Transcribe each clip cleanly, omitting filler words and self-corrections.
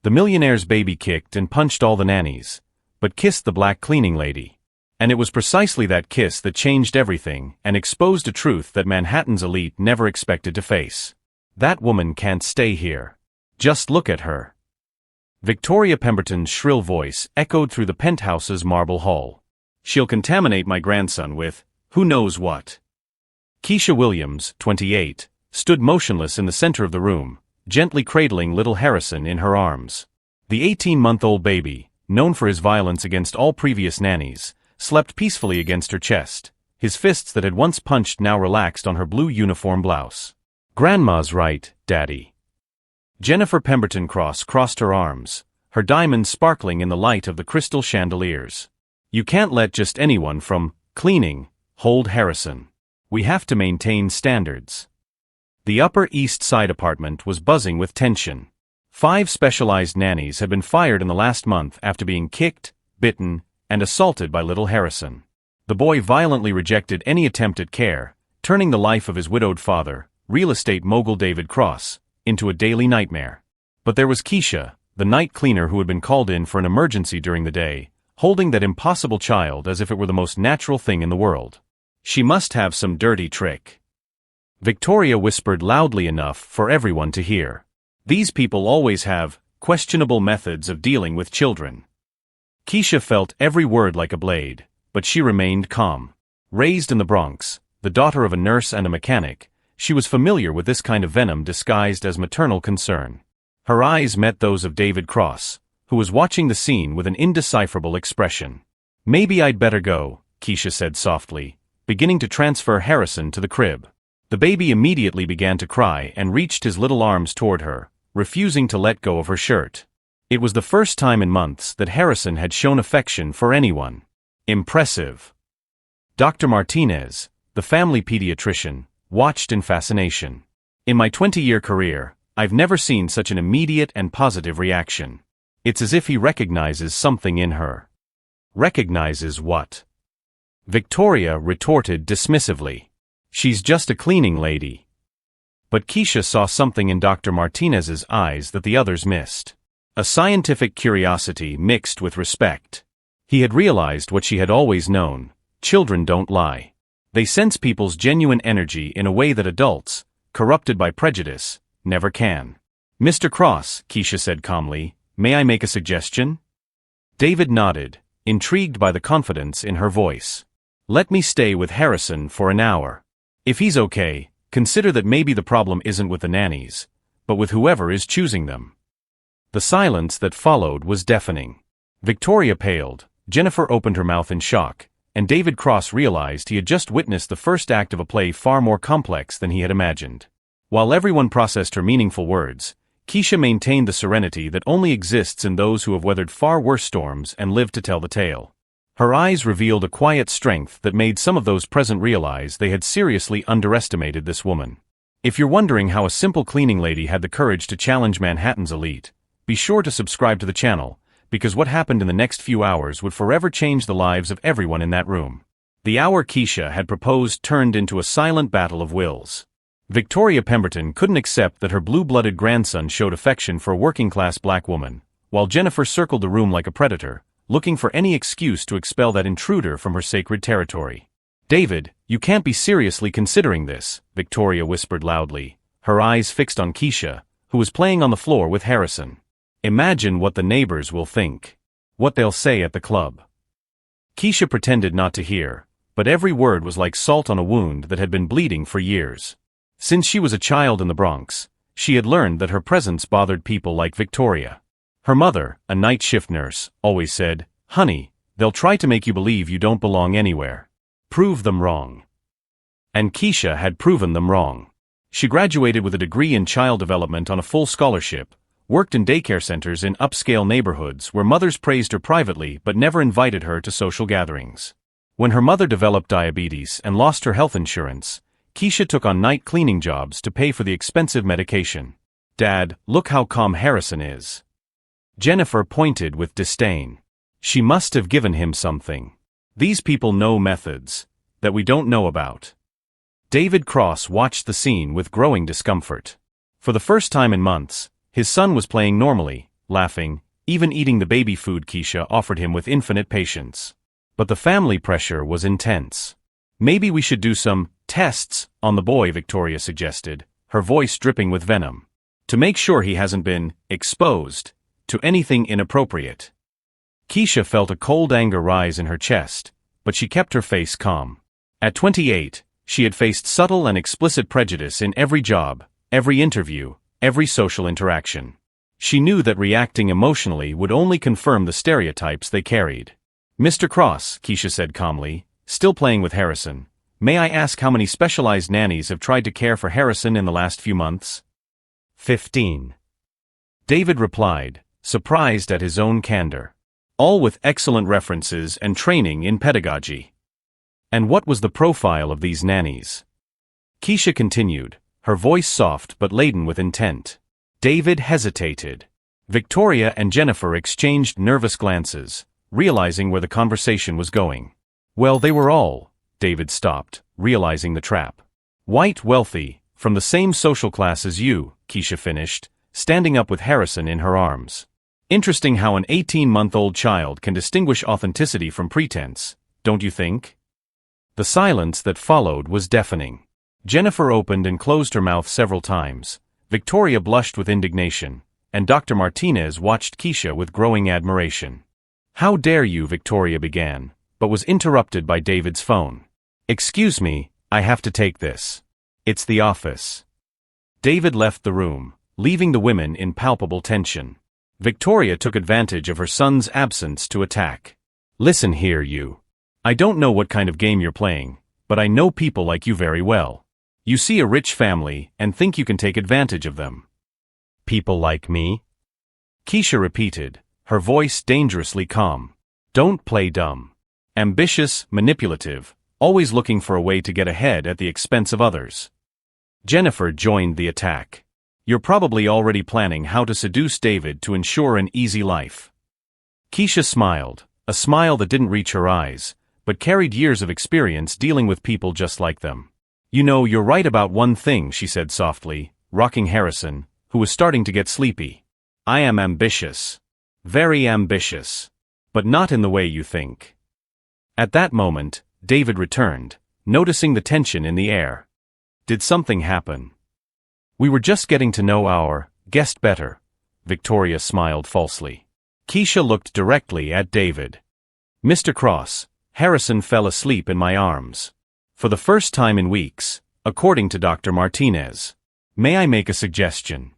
The millionaire's baby kicked and punched all the nannies, but kissed the black cleaning lady. And it was precisely that kiss that changed everything and exposed a truth that Manhattan's elite never expected to face. That woman can't stay here. Just look at her. Victoria Pemberton's shrill voice echoed through the penthouse's marble hall. She'll contaminate my grandson with who knows what. Keisha Williams, 28, stood motionless in the center of the room, gently cradling little Harrison in her arms. The 18-month-old baby, known for his violence against all previous nannies, slept peacefully against her chest, his fists that had once punched now relaxed on her blue uniform blouse. "Grandma's right, Daddy." Jennifer Pemberton crossed her arms, her diamonds sparkling in the light of the crystal chandeliers. "You can't let just anyone from cleaning hold Harrison. We have to maintain standards." The Upper East Side apartment was buzzing with tension. 5 specialized nannies had been fired in the last month after being kicked, bitten, and assaulted by little Harrison. The boy violently rejected any attempt at care, turning the life of his widowed father, real estate mogul David Cross, into a daily nightmare. But there was Keisha, the night cleaner who had been called in for an emergency during the day, holding that impossible child as if it were the most natural thing in the world. She must have some dirty trick. Victoria whispered loudly enough for everyone to hear. "These people always have questionable methods of dealing with children." Keisha felt every word like a blade, but she remained calm. Raised in the Bronx, the daughter of a nurse and a mechanic, she was familiar with this kind of venom disguised as maternal concern. Her eyes met those of David Cross, who was watching the scene with an indecipherable expression. "Maybe I'd better go," Keisha said softly, beginning to transfer Harrison to the crib. The baby immediately began to cry and reached his little arms toward her, refusing to let go of her shirt. It was the first time in months that Harrison had shown affection for anyone. Impressive. Dr. Martinez, the family pediatrician, watched in fascination. "In my 20-year career, I've never seen such an immediate and positive reaction. It's as if he recognizes something in her." "Recognizes what?" Victoria retorted dismissively. "She's just a cleaning lady." But Keisha saw something in Dr. Martinez's eyes that the others missed. A scientific curiosity mixed with respect. He had realized what she had always known: children don't lie. They sense people's genuine energy in a way that adults, corrupted by prejudice, never can. "Mr. Cross," Keisha said calmly, "may I make a suggestion?" David nodded, intrigued by the confidence in her voice. "Let me stay with Harrison for an hour. If he's okay, consider that maybe the problem isn't with the nannies, but with whoever is choosing them." The silence that followed was deafening. Victoria paled, Jennifer opened her mouth in shock, and David Cross realized he had just witnessed the first act of a play far more complex than he had imagined. While everyone processed her meaningful words, Keisha maintained the serenity that only exists in those who have weathered far worse storms and lived to tell the tale. Her eyes revealed a quiet strength that made some of those present realize they had seriously underestimated this woman. If you're wondering how a simple cleaning lady had the courage to challenge Manhattan's elite, be sure to subscribe to the channel, because what happened in the next few hours would forever change the lives of everyone in that room. The hour Keisha had proposed turned into a silent battle of wills. Victoria Pemberton couldn't accept that her blue-blooded grandson showed affection for a working-class black woman, while Jennifer circled the room like a predator, looking for any excuse to expel that intruder from her sacred territory. "David, you can't be seriously considering this," Victoria whispered loudly, her eyes fixed on Keisha, who was playing on the floor with Harrison. "Imagine what the neighbors will think. What they'll say at the club." Keisha pretended not to hear, but every word was like salt on a wound that had been bleeding for years. Since she was a child in the Bronx, she had learned that her presence bothered people like Victoria. Her mother, a night shift nurse, always said, "Honey, they'll try to make you believe you don't belong anywhere. Prove them wrong." And Keisha had proven them wrong. She graduated with a degree in child development on a full scholarship, worked in daycare centers in upscale neighborhoods where mothers praised her privately but never invited her to social gatherings. When her mother developed diabetes and lost her health insurance, Keisha took on night cleaning jobs to pay for the expensive medication. "Dad, look how calm Harrison is." Jennifer pointed with disdain. "She must have given him something. These people know methods that we don't know about." David Cross watched the scene with growing discomfort. For the first time in months, his son was playing normally, laughing, even eating the baby food Keisha offered him with infinite patience. But the family pressure was intense. "Maybe we should do some tests on the boy," Victoria suggested, her voice dripping with venom, "to make sure he hasn't been exposed to anything inappropriate." Keisha felt a cold anger rise in her chest, but she kept her face calm. At 28, she had faced subtle and explicit prejudice in every job, every interview, every social interaction. She knew that reacting emotionally would only confirm the stereotypes they carried. "Mr. Cross," Keisha said calmly, still playing with Harrison, "may I ask how many specialized nannies have tried to care for Harrison in the last few months?" 15. David replied, surprised at his own candor. "All with excellent references and training in pedagogy." "And what was the profile of these nannies?" Keisha continued, her voice soft but laden with intent. David hesitated. Victoria and Jennifer exchanged nervous glances, realizing where the conversation was going. "Well, they were all," David stopped, realizing the trap. "White, wealthy, from the same social class as you," Keisha finished, standing up with Harrison in her arms. "Interesting how an 18-month-old child can distinguish authenticity from pretense, don't you think?" The silence that followed was deafening. Jennifer opened and closed her mouth several times. Victoria blushed with indignation, and Dr. Martinez watched Keisha with growing admiration. "How dare you?" Victoria began, but was interrupted by David's phone. "Excuse me, I have to take this. It's the office." David left the room, leaving the women in palpable tension. Victoria took advantage of her son's absence to attack. "Listen here, you. I don't know what kind of game you're playing, but I know people like you very well. You see a rich family and think you can take advantage of them." "People like me?" Keisha repeated, her voice dangerously calm. "Don't play dumb. Ambitious, manipulative, always looking for a way to get ahead at the expense of others." Jennifer joined the attack. "You're probably already planning how to seduce David to ensure an easy life." Keisha smiled, a smile that didn't reach her eyes, but carried years of experience dealing with people just like them. "You know, you're right about one thing," she said softly, rocking Harrison, who was starting to get sleepy. "I am ambitious. Very ambitious. But not in the way you think." At that moment, David returned, noticing the tension in the air. "Did something happen?" "We were just getting to know our guest better," Victoria smiled falsely. Keisha looked directly at David. "Mr. Cross, Harrison fell asleep in my arms. For the first time in weeks, according to Dr. Martinez. May I make a suggestion?"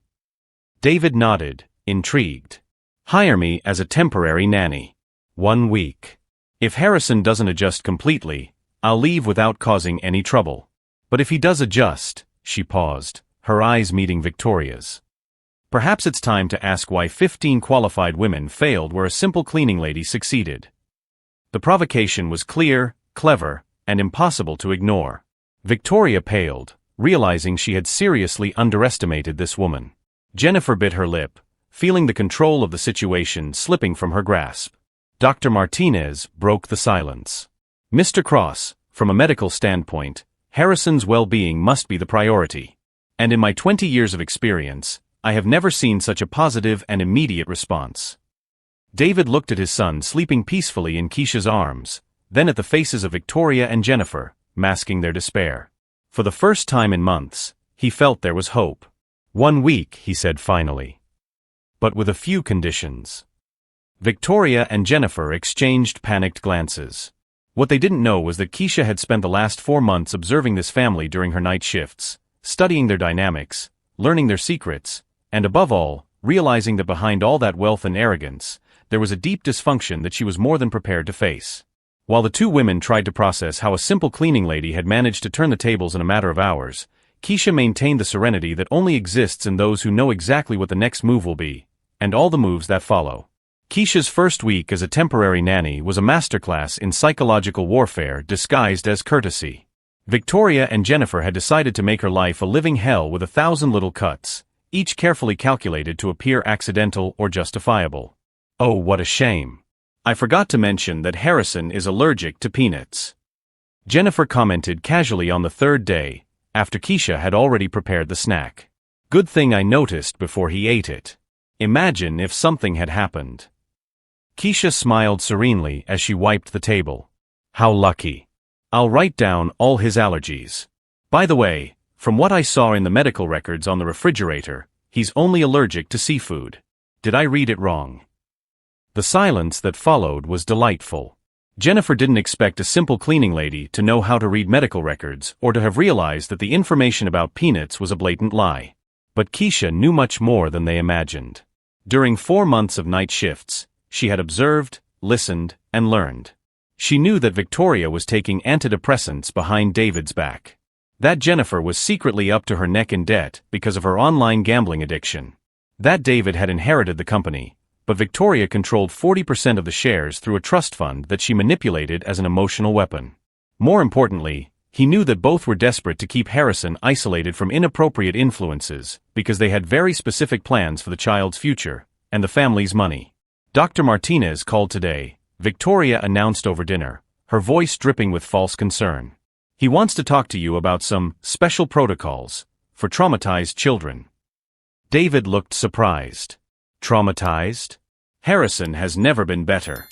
David nodded, intrigued. "Hire me as a temporary nanny. 1 week. If Harrison doesn't adjust completely, I'll leave without causing any trouble. But if he does adjust," she paused, her eyes meeting Victoria's. "Perhaps it's time to ask why 15 qualified women failed where a simple cleaning lady succeeded." The provocation was clear, clever, and impossible to ignore. Victoria paled, realizing she had seriously underestimated this woman. Jennifer bit her lip, feeling the control of the situation slipping from her grasp. Dr. Martinez broke the silence. "Mr. Cross, from a medical standpoint, Harrison's well-being must be the priority. And in my 20 years of experience, I have never seen such a positive and immediate response." David looked at his son sleeping peacefully in Keisha's arms, then at the faces of Victoria and Jennifer, masking their despair. For the first time in months, he felt there was hope. 1 week, he said finally. But with a few conditions. Victoria and Jennifer exchanged panicked glances. What they didn't know was that Keisha had spent the last 4 months observing this family during her night shifts, studying their dynamics, learning their secrets, and above all, realizing that behind all that wealth and arrogance, there was a deep dysfunction that she was more than prepared to face. While the two women tried to process how a simple cleaning lady had managed to turn the tables in a matter of hours, Keisha maintained the serenity that only exists in those who know exactly what the next move will be, and all the moves that follow. Keisha's first week as a temporary nanny was a masterclass in psychological warfare disguised as courtesy. Victoria and Jennifer had decided to make her life a living hell with 1,000 little cuts, each carefully calculated to appear accidental or justifiable. "Oh, what a shame. I forgot to mention that Harrison is allergic to peanuts," Jennifer commented casually on the 3rd day, after Keisha had already prepared the snack. "Good thing I noticed before he ate it." Imagine if something had happened. Keisha smiled serenely as she wiped the table. How lucky. I'll write down all his allergies. By the way, from what I saw in the medical records on the refrigerator, he's only allergic to seafood. Did I read it wrong? The silence that followed was delightful. Jennifer didn't expect a simple cleaning lady to know how to read medical records or to have realized that the information about peanuts was a blatant lie. But Keisha knew much more than they imagined. During 4 months of night shifts, she had observed, listened, and learned. She knew that Victoria was taking antidepressants behind David's back. That Jennifer was secretly up to her neck in debt because of her online gambling addiction. That David had inherited the company, but Victoria controlled 40% of the shares through a trust fund that she manipulated as an emotional weapon. More importantly, he knew that both were desperate to keep Harrison isolated from inappropriate influences because they had very specific plans for the child's future and the family's money. Dr. Martinez called today, Victoria announced over dinner, her voice dripping with false concern. He wants to talk to you about some special protocols for traumatized children. David looked surprised. Traumatized? Harrison has never been better.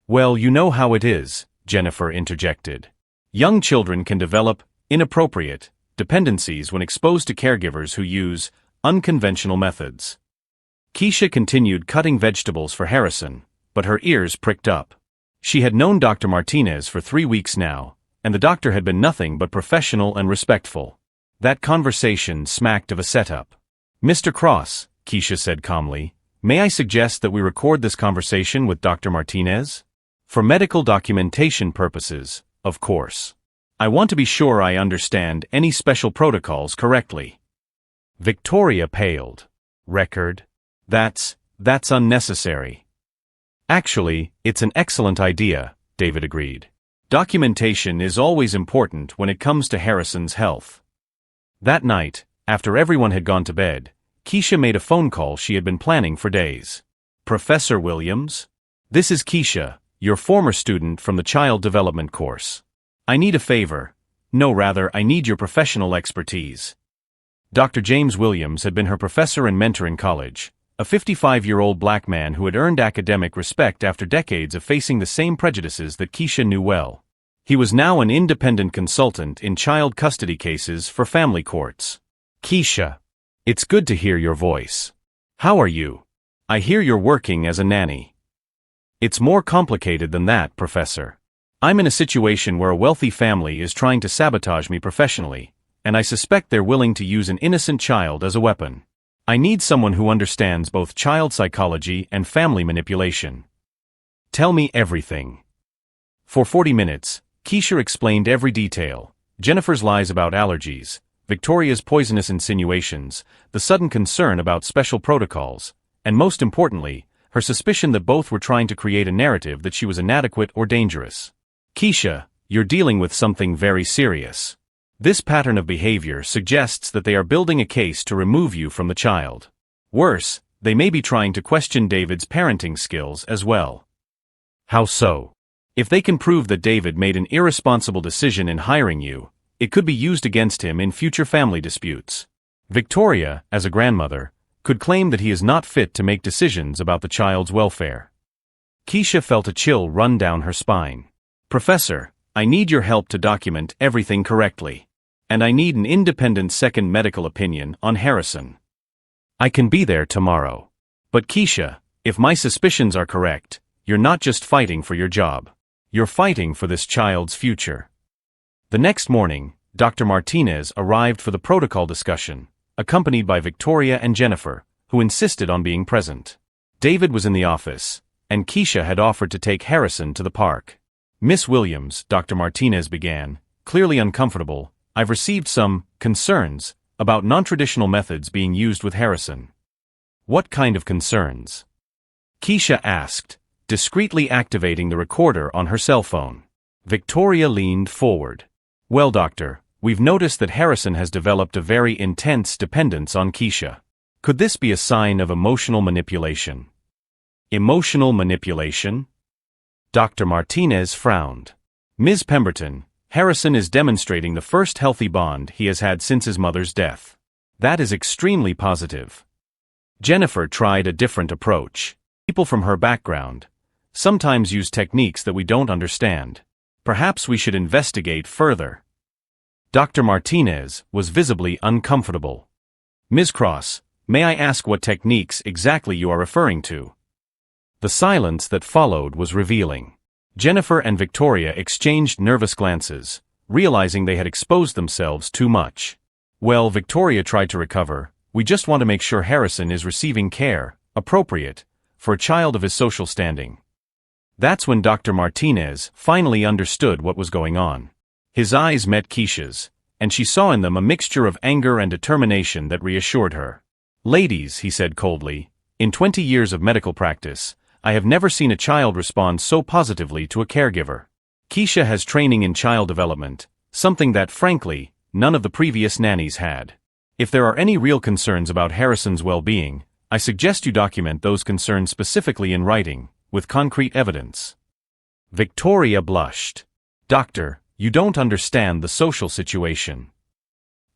Well, you know how it is, Jennifer interjected. Young children can develop inappropriate dependencies when exposed to caregivers who use unconventional methods. Keisha continued cutting vegetables for Harrison, but her ears pricked up. She had known Dr. Martinez for 3 weeks now, and the doctor had been nothing but professional and respectful. That conversation smacked of a setup. Mr. Cross, Keisha said calmly, may I suggest that we record this conversation with Dr. Martinez? For medical documentation purposes, of course. I want to be sure I understand any special protocols correctly. Victoria paled. Record? That's unnecessary. Actually, it's an excellent idea, David agreed. Documentation is always important when it comes to Harrison's health. That night, after everyone had gone to bed, Keisha made a phone call she had been planning for days. Professor Williams? This is Keisha, your former student from the child development course. I need a favor. No, rather, I need your professional expertise. Dr. James Williams had been her professor and mentor in college, a 55-year-old black man who had earned academic respect after decades of facing the same prejudices that Keisha knew well. He was now an independent consultant in child custody cases for family courts. Keisha, it's good to hear your voice. How are you? I hear you're working as a nanny. It's more complicated than that, Professor. I'm in a situation where a wealthy family is trying to sabotage me professionally, and I suspect they're willing to use an innocent child as a weapon. I need someone who understands both child psychology and family manipulation. Tell me everything. For 40 minutes, Keisha explained every detail: Jennifer's lies about allergies, Victoria's poisonous insinuations, the sudden concern about special protocols, and most importantly, her suspicion that both were trying to create a narrative that she was inadequate or dangerous. Keisha, you're dealing with something very serious. This pattern of behavior suggests that they are building a case to remove you from the child. Worse, they may be trying to question David's parenting skills as well. How so? If they can prove that David made an irresponsible decision in hiring you, it could be used against him in future family disputes. Victoria, as a grandmother, could claim that he is not fit to make decisions about the child's welfare. Keisha felt a chill run down her spine. Professor, I need your help to document everything correctly. And I need an independent second medical opinion on Harrison. I can be there tomorrow. But Keisha, if my suspicions are correct, you're not just fighting for your job. You're fighting for this child's future. The next morning, Dr. Martinez arrived for the protocol discussion, accompanied by Victoria and Jennifer, who insisted on being present. David was in the office, and Keisha had offered to take Harrison to the park. Miss Williams, Dr. Martinez began, clearly uncomfortable, I've received some concerns about non-traditional methods being used with Harrison. What kind of concerns? Keisha asked, discreetly activating the recorder on her cell phone. Victoria leaned forward. Well, doctor, we've noticed that Harrison has developed a very intense dependence on Keisha. Could this be a sign of emotional manipulation? Emotional manipulation? Dr. Martinez frowned. Ms. Pemberton, Harrison is demonstrating the first healthy bond he has had since his mother's death. That is extremely positive. Jennifer tried a different approach. People from her background sometimes use techniques that we don't understand. Perhaps we should investigate further. Dr. Martinez was visibly uncomfortable. Ms. Cross, may I ask what techniques exactly you are referring to? The silence that followed was revealing. Jennifer and Victoria exchanged nervous glances, realizing they had exposed themselves too much. Well, Victoria tried to recover. We just want to make sure Harrison is receiving care, appropriate, for a child of his social standing. That's when Dr. Martinez finally understood what was going on. His eyes met Keisha's, and she saw in them a mixture of anger and determination that reassured her. Ladies, he said coldly, in 20 years of medical practice, I have never seen a child respond so positively to a caregiver. Keisha has training in child development, something that, frankly, none of the previous nannies had. If there are any real concerns about Harrison's well-being, I suggest you document those concerns specifically in writing, with concrete evidence. Victoria blushed. Doctor, you don't understand the social situation.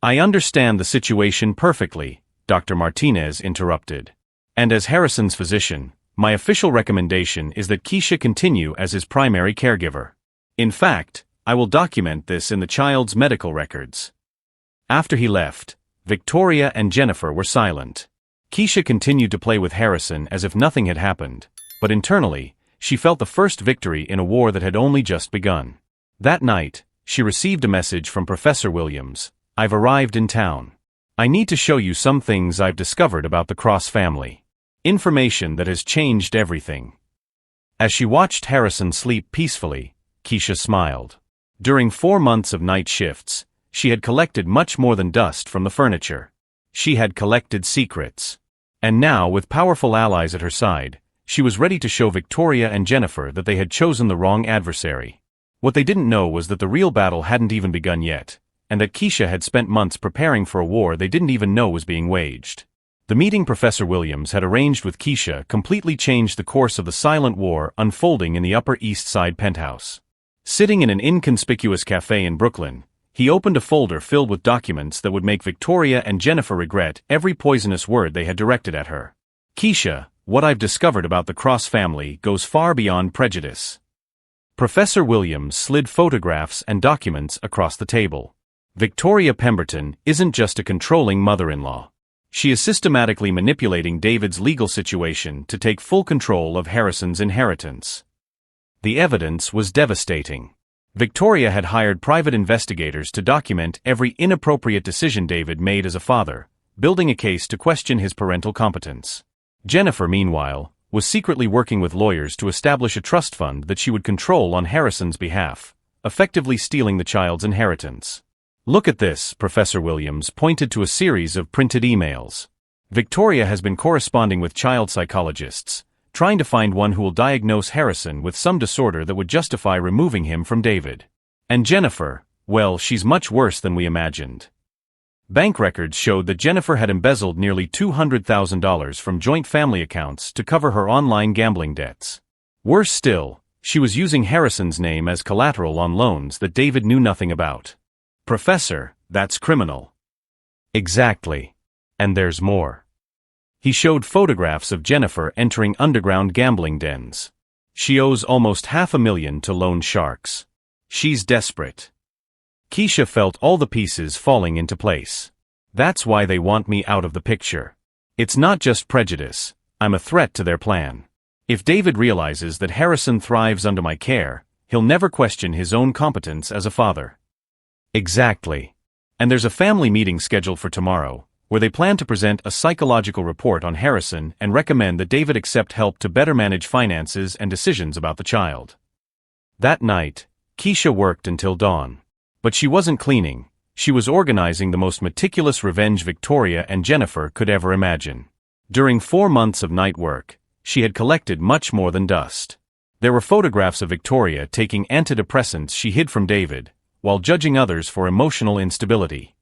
I understand the situation perfectly, Dr. Martinez interrupted. And as Harrison's physician, my official recommendation is that Keisha continue as his primary caregiver. In fact, I will document this in the child's medical records. After he left, Victoria and Jennifer were silent. Keisha continued to play with Harrison as if nothing had happened, but internally, she felt the first victory in a war that had only just begun. That night, she received a message from Professor Williams. I've arrived in town. I need to show you some things I've discovered about the Cross family. Information that has changed everything. As she watched Harrison sleep peacefully, Keisha smiled. During 4 months of night shifts, she had collected much more than dust from the furniture. She had collected secrets. And now, with powerful allies at her side, she was ready to show Victoria and Jennifer that they had chosen the wrong adversary. What they didn't know was that the real battle hadn't even begun yet, and that Keisha had spent months preparing for a war they didn't even know was being waged. The meeting Professor Williams had arranged with Keisha completely changed the course of the silent war unfolding in the Upper East Side penthouse. Sitting in an inconspicuous cafe in Brooklyn, he opened a folder filled with documents that would make Victoria and Jennifer regret every poisonous word they had directed at her. Keisha, what I've discovered about the Cross family goes far beyond prejudice. Professor Williams slid photographs and documents across the table. Victoria Pemberton isn't just a controlling mother-in-law. She is systematically manipulating David's legal situation to take full control of Harrison's inheritance. The evidence was devastating. Victoria had hired private investigators to document every inappropriate decision David made as a father, building a case to question his parental competence. Jennifer, meanwhile, was secretly working with lawyers to establish a trust fund that she would control on Harrison's behalf, effectively stealing the child's inheritance. Look at this, Professor Williams pointed to a series of printed emails. Victoria has been corresponding with child psychologists, trying to find one who will diagnose Harrison with some disorder that would justify removing him from David. And Jennifer, well, she's much worse than we imagined. Bank records showed that Jennifer had embezzled nearly $200,000 from joint family accounts to cover her online gambling debts. Worse still, she was using Harrison's name as collateral on loans that David knew nothing about. Professor, that's criminal. Exactly. And there's more. He showed photographs of Jennifer entering underground gambling dens. She owes almost $500,000 to loan sharks. She's desperate. Keisha felt all the pieces falling into place. That's why they want me out of the picture. It's not just prejudice, I'm a threat to their plan. If David realizes that Harrison thrives under my care, he'll never question his own competence as a father. Exactly. And there's a family meeting scheduled for tomorrow, where they plan to present a psychological report on Harrison and recommend that David accept help to better manage finances and decisions about the child. That night, Keisha worked until dawn. But she wasn't cleaning, she was organizing the most meticulous revenge Victoria and Jennifer could ever imagine. During 4 months of night work, she had collected much more than dust. There were photographs of Victoria taking antidepressants she hid from David, while judging others for emotional instability.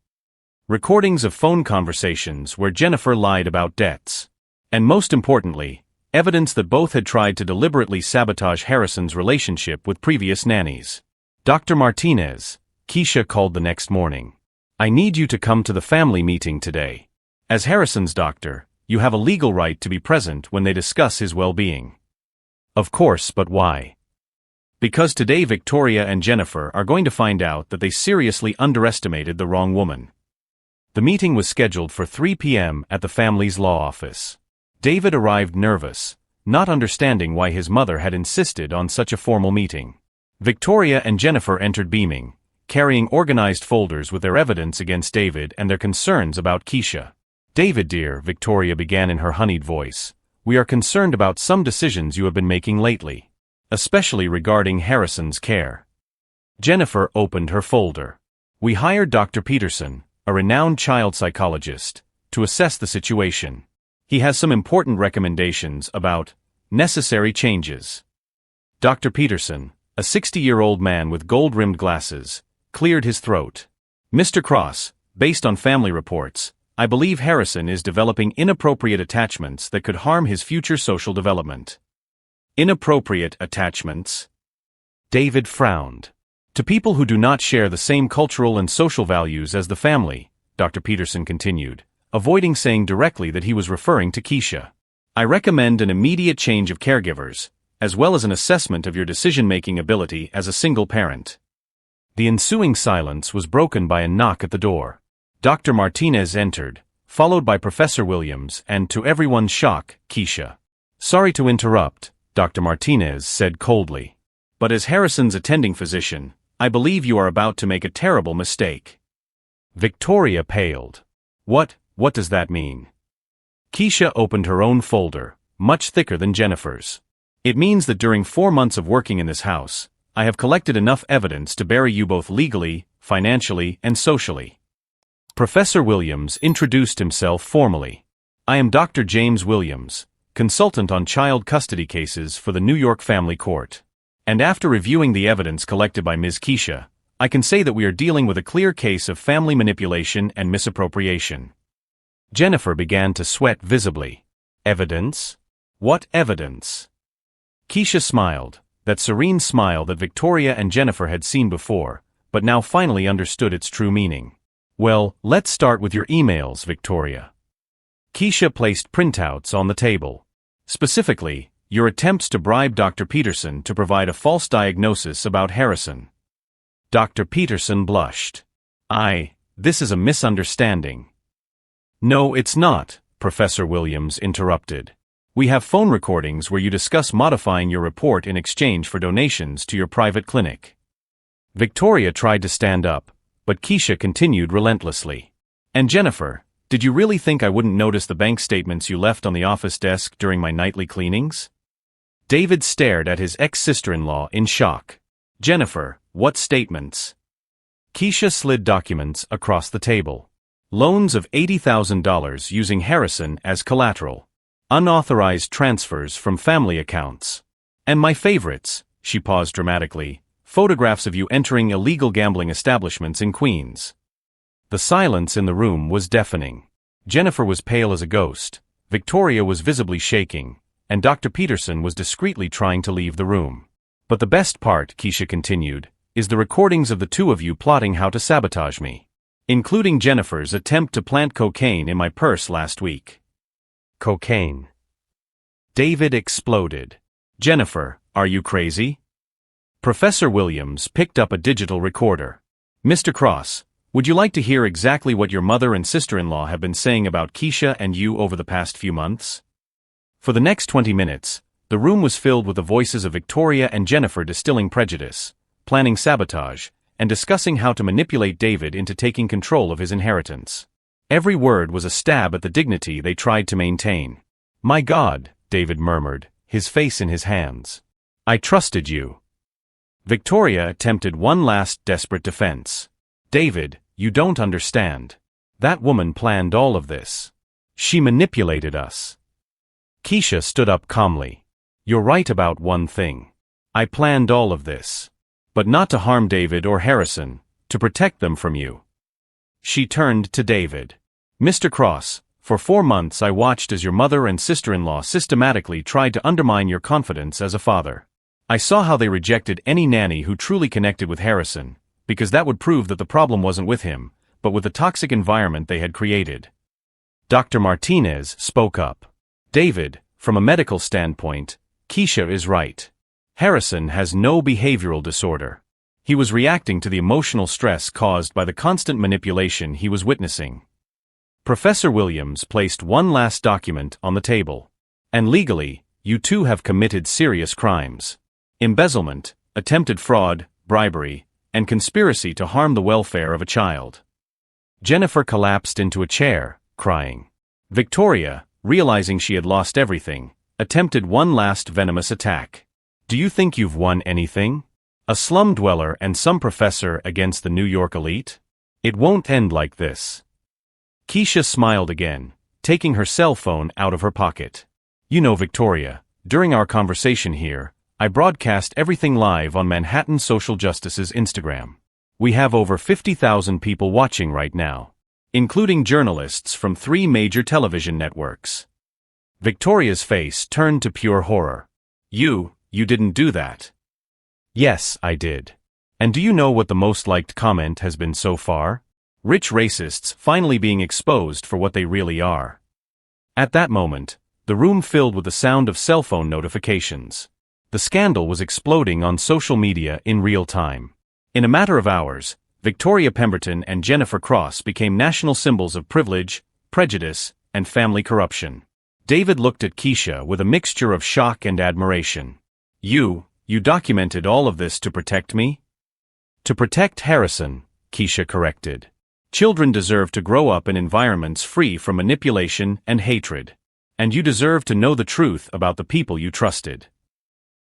Recordings of phone conversations where Jennifer lied about debts. And most importantly, evidence that both had tried to deliberately sabotage Harrison's relationship with previous nannies. Dr. Martinez, Keisha called the next morning. I need you to come to the family meeting today. As Harrison's doctor, You have a legal right to be present when they discuss his well-being. Of course, but why? Because today Victoria and Jennifer are going to find out that they seriously underestimated the wrong woman. The meeting was scheduled for 3 p.m. at the family's law office. David arrived nervous, not understanding why his mother had insisted on such a formal meeting. Victoria and Jennifer entered beaming, carrying organized folders with their evidence against David and their concerns about Keisha. "David dear," Victoria began in her honeyed voice, "we are concerned about some decisions you have been making lately, especially regarding Harrison's care." Jennifer opened her folder. "We hired Dr. Peterson, a renowned child psychologist, to assess the situation. He has some important recommendations about necessary changes." Dr. Peterson, a 60-year-old man with gold-rimmed glasses, cleared his throat. "Mr. Cross, based on family reports, I believe Harrison is developing inappropriate attachments that could harm his future social development." Inappropriate attachments? David frowned. "To people who do not share the same cultural and social values as the family," Dr. Peterson continued, avoiding saying directly that he was referring to Keisha. "I recommend an immediate change of caregivers, as well as an assessment of your decision-making ability as a single parent." The ensuing silence was broken by a knock at the door. Dr. Martinez entered, followed by Professor Williams and, to everyone's shock, Keisha. "Sorry to interrupt," Dr. Martinez said coldly, "but as Harrison's attending physician, I believe you are about to make a terrible mistake." Victoria paled. What does that mean?" Keisha opened her own folder, much thicker than Jennifer's. "It means that during 4 months of working in this house, I have collected enough evidence to bury you both legally, financially, and socially." Professor Williams introduced himself formally. "I am Dr. James Williams, consultant on child custody cases for the New York Family Court. And after reviewing the evidence collected by Ms. Keisha, I can say that we are dealing with a clear case of family manipulation and misappropriation." Jennifer began to sweat visibly. "Evidence? What evidence?" Keisha smiled, that serene smile that Victoria and Jennifer had seen before, but now finally understood its true meaning. "Well, let's start with your emails, Victoria." Keisha placed printouts on the table. "Specifically, your attempts to bribe Dr. Peterson to provide a false diagnosis about Harrison." Dr. Peterson blushed. This is a misunderstanding." "No, it's not," Professor Williams interrupted. "We have phone recordings where you discuss modifying your report in exchange for donations to your private clinic." Victoria tried to stand up, but Keisha continued relentlessly. "And Jennifer, did you really think I wouldn't notice the bank statements you left on the office desk during my nightly cleanings?" David stared at his ex-sister-in-law in shock. "Jennifer, what statements?" Keisha slid documents across the table. Loans of $80,000 using Harrison as collateral. Unauthorized transfers from family accounts. And my favorites, she paused dramatically, photographs of you entering illegal gambling establishments in Queens. The silence in the room was deafening. Jennifer was pale as a ghost, Victoria was visibly shaking, and Dr. Peterson was discreetly trying to leave the room. "But the best part," Keisha continued, "is the recordings of the two of you plotting how to sabotage me. Including Jennifer's attempt to plant cocaine in my purse last week." Cocaine. David exploded. "Jennifer, are you crazy?" Professor Williams picked up a digital recorder. "Mr. Cross, would you like to hear exactly what your mother and sister-in-law have been saying about Keisha and you over the past few months?" For the next 20 minutes, the room was filled with the voices of Victoria and Jennifer distilling prejudice, planning sabotage, and discussing how to manipulate David into taking control of his inheritance. Every word was a stab at the dignity they tried to maintain. "My God," David murmured, his face in his hands. "I trusted you." Victoria attempted one last desperate defense. "David, you don't understand. That woman planned all of this. She manipulated us." Keisha stood up calmly. "You're right about one thing. I planned all of this. But not to harm David or Harrison, to protect them from you." She turned to David. "Mr. Cross, for 4 months I watched as your mother and sister-in-law systematically tried to undermine your confidence as a father. I saw how they rejected any nanny who truly connected with Harrison, because that would prove that the problem wasn't with him, but with the toxic environment they had created." Dr. Martinez spoke up. David, from a medical standpoint, Keisha is right. Harrison has no behavioral disorder. He was reacting to the emotional stress caused by the constant manipulation he was witnessing. Professor Williams placed one last document on the table. And legally, you two have committed serious crimes. Embezzlement, attempted fraud, bribery, and conspiracy to harm the welfare of a child. Jennifer collapsed into a chair, crying. Victoria, realizing she had lost everything, attempted one last venomous attack. Do you think you've won anything? A slum dweller and some professor against the New York elite? It won't end like this. Keisha smiled again, taking her cell phone out of her pocket. You know, Victoria, during our conversation here, I broadcast everything live on Manhattan Social Justice's Instagram. We have over 50,000 people watching right now, including journalists from 3 major television networks. Victoria's face turned to pure horror. You didn't do that. Yes, I did. And do you know what the most liked comment has been so far? Rich racists finally being exposed for what they really are. At that moment, the room filled with the sound of cell phone notifications. The scandal was exploding on social media in real time. In a matter of hours, Victoria Pemberton and Jennifer Cross became national symbols of privilege, prejudice, and family corruption. David looked at Keisha with a mixture of shock and admiration. You documented all of this to protect me? To protect Harrison, Keisha corrected. Children deserve to grow up in environments free from manipulation and hatred. And you deserve to know the truth about the people you trusted.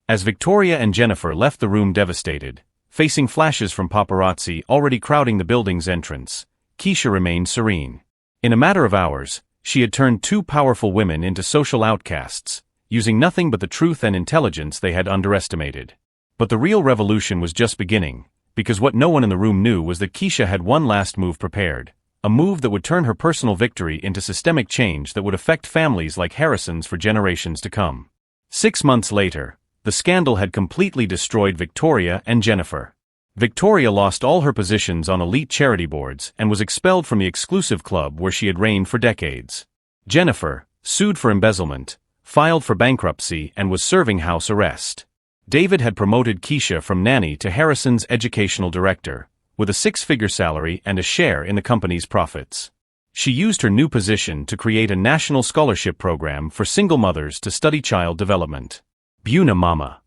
As Victoria and Jennifer left the room devastated, facing flashes from paparazzi already crowding the building's entrance, Keisha remained serene. In a matter of hours, she had turned 2 powerful women into social outcasts, using nothing but the truth and intelligence they had underestimated. But the real revolution was just beginning, because what no one in the room knew was that Keisha had one last move prepared, a move that would turn her personal victory into systemic change that would affect families like Harrison's for generations to come. 6 months later, the scandal had completely destroyed Victoria and Jennifer. Victoria lost all her positions on elite charity boards and was expelled from the exclusive club where she had reigned for decades. Jennifer, sued for embezzlement, filed for bankruptcy and was serving house arrest. David had promoted Keisha from nanny to Harrison's educational director, with a 6-figure salary and a share in the company's profits. She used her new position to create a national scholarship program for single mothers to study child development. Buna Mama.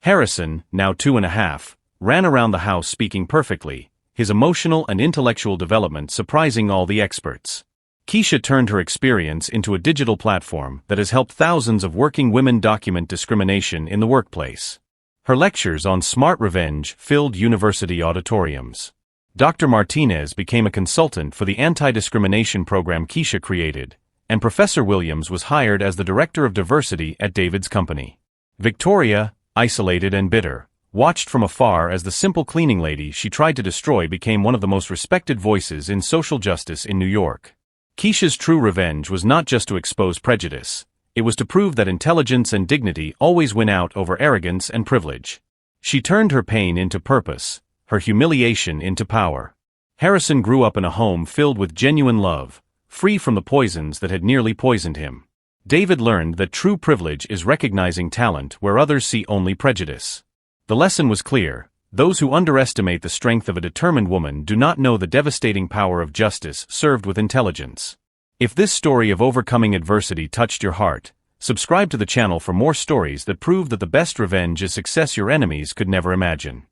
Harrison, now 2.5, ran around the house speaking perfectly, his emotional and intellectual development surprising all the experts. Keisha turned her experience into a digital platform that has helped thousands of working women document discrimination in the workplace. Her lectures on smart revenge filled university auditoriums. Dr. Martinez became a consultant for the anti-discrimination program Keisha created, and Professor Williams was hired as the director of diversity at David's company. Victoria, isolated and bitter, watched from afar as the simple cleaning lady she tried to destroy became one of the most respected voices in social justice in New York. Keisha's true revenge was not just to expose prejudice, it was to prove that intelligence and dignity always win out over arrogance and privilege. She turned her pain into purpose, her humiliation into power. Harrison grew up in a home filled with genuine love, free from the poisons that had nearly poisoned him. David learned that true privilege is recognizing talent where others see only prejudice. The lesson was clear: those who underestimate the strength of a determined woman do not know the devastating power of justice served with intelligence. If this story of overcoming adversity touched your heart, subscribe to the channel for more stories that prove that the best revenge is success your enemies could never imagine.